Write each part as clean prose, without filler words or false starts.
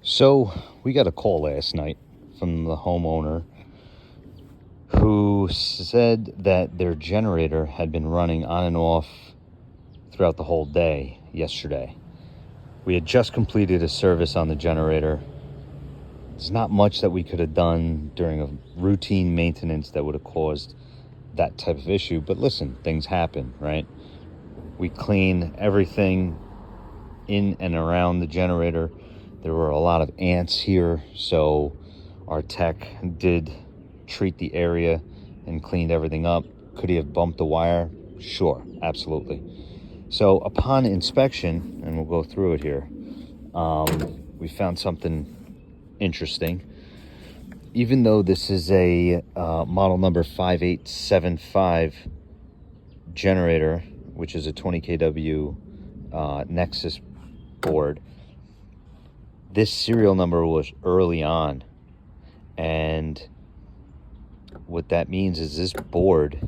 So we got a call last night from the homeowner who said that their generator had been running on and off throughout the whole day yesterday. We had just completed a service on the generator. There's not much that we could have done during a routine maintenance that would have caused that type of issue. But listen, things happen, right? We clean everything in and around the generator. There were a lot of ants here, so our tech did treat the area and cleaned everything up. Could he have bumped the wire? Sure, absolutely. So upon inspection, and we'll go through it here, we found something interesting. Even though this is a model number 5875 generator, which is a 20 kW Nexus board, this serial number was early on, and what that means is this board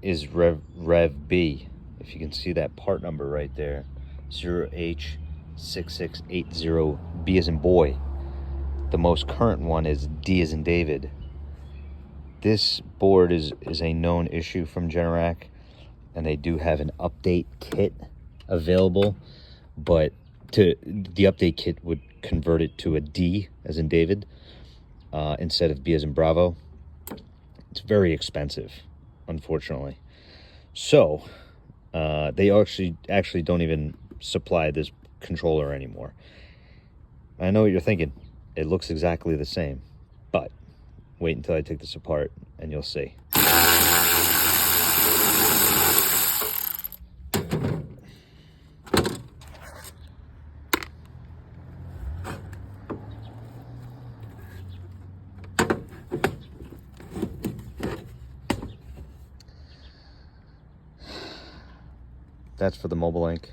is Rev B. If you can see that part number right there, 0H6680, B as in boy. The most current one is D as in David. This board is a known issue from Generac, and they do have an update kit available, but the update kit would convert it to a D as in David instead of B as in Bravo. It's very expensive, unfortunately. So they actually don't even supply this controller anymore. I know what you're thinking. It looks exactly the same, but wait until I take this apart and you'll see. That's for the mobile link,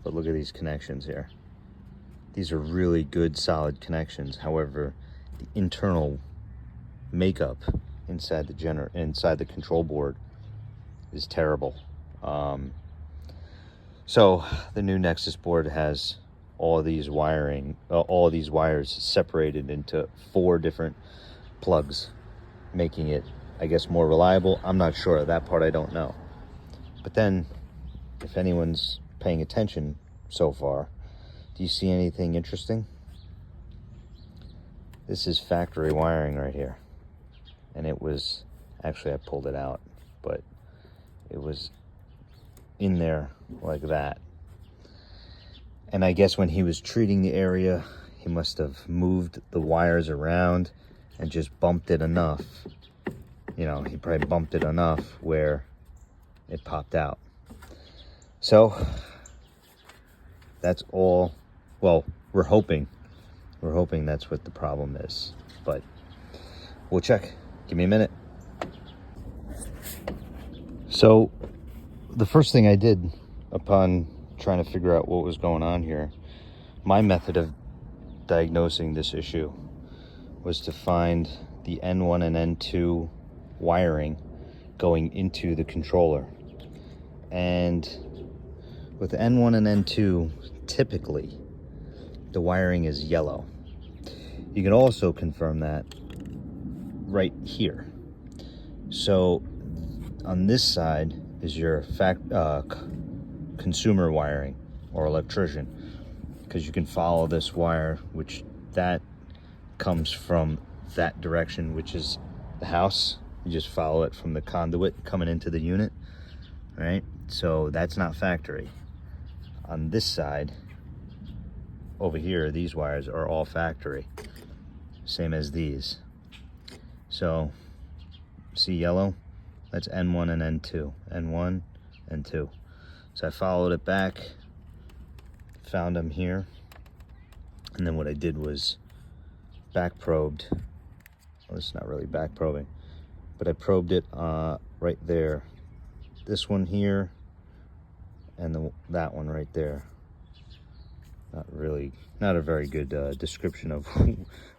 but look at these connections here. These are really good, solid connections. However, the internal makeup inside the control board is terrible. So the new Nexus board has all these wires separated into 4 different plugs, making it, I guess, more reliable. I'm not sure. That part I don't know. But then, if anyone's paying attention so far, do you see anything interesting? This is factory wiring right here. And it was, actually I pulled it out, but it was in there like that. And I guess when he was treating the area, he must have moved the wires around and just bumped it enough. You know, he probably bumped it enough where it popped out. So that's all. Well, we're hoping that's what the problem is, but we'll check. Give me a minute. So the first thing I did upon trying to figure out what was going on here, my method of diagnosing this issue was to find the N1 and N2 wiring going into the controller. And with N1 and N2, typically the wiring is yellow. You can also confirm that right here. So on this side is your consumer wiring or electrician, because you can follow this wire, which that comes from that direction, which is the house. You just follow it from the conduit coming into the unit, right? So that's not factory. On this side over here, these wires are all factory, same as these. So see yellow? That's N1 and N2. N1 and 2. So I followed it back, found them here, and then what I did was back probed. Well, it's not really back probing, but I probed it right there. This one here and that one right there. Not a very good description of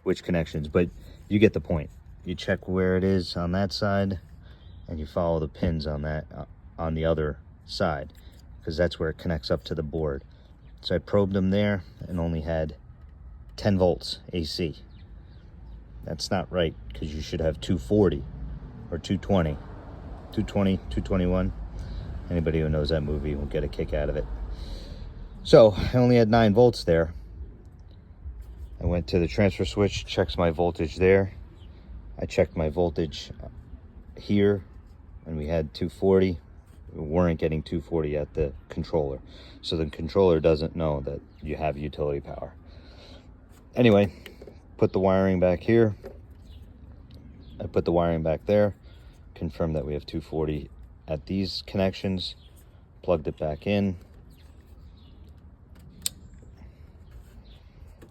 which connections, but you get the point. You check where it is on that side, and you follow the pins on that on the other side, because that's where it connects up to the board. So I probed them there and only had 10 volts AC. That's not right, because you should have 240 or 220. 220, 221. Anybody who knows that movie will get a kick out of it. So I only had 9 volts there. I went to the transfer switch, checked my voltage there. I checked my voltage here, and we had 240. We weren't getting 240 at the controller. So the controller doesn't know that you have utility power. Anyway, put the wiring back here. I put the wiring back there, confirmed that we have 240 at these connections, plugged it back in.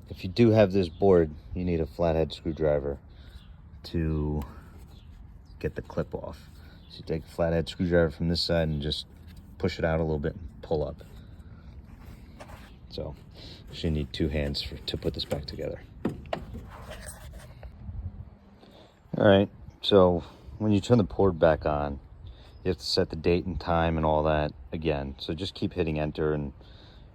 If you do have this board, you need a flathead screwdriver to get the clip off. So you take a flathead screwdriver from this side and just push it out a little bit and pull up. So you need 2 hands to put this back together. All right, so when you turn the board back on, you have to set the date and time and all that again. So just keep hitting enter and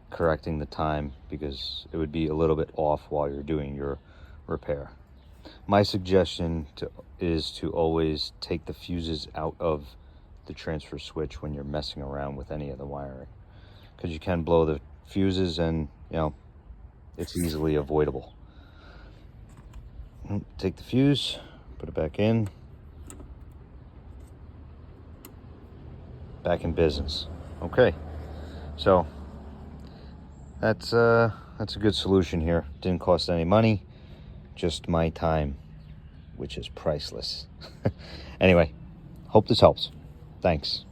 correcting the time, because it would be a little bit off while you're doing your repair. My suggestion is to always take the fuses out of the transfer switch when you're messing around with any of the wiring, because you can blow the fuses and, you know, it's easily avoidable. Take the fuse, put it back in business. Okay, so that's a good solution here. Didn't cost any money, just my time, which is priceless. Anyway, hope this helps. Thanks.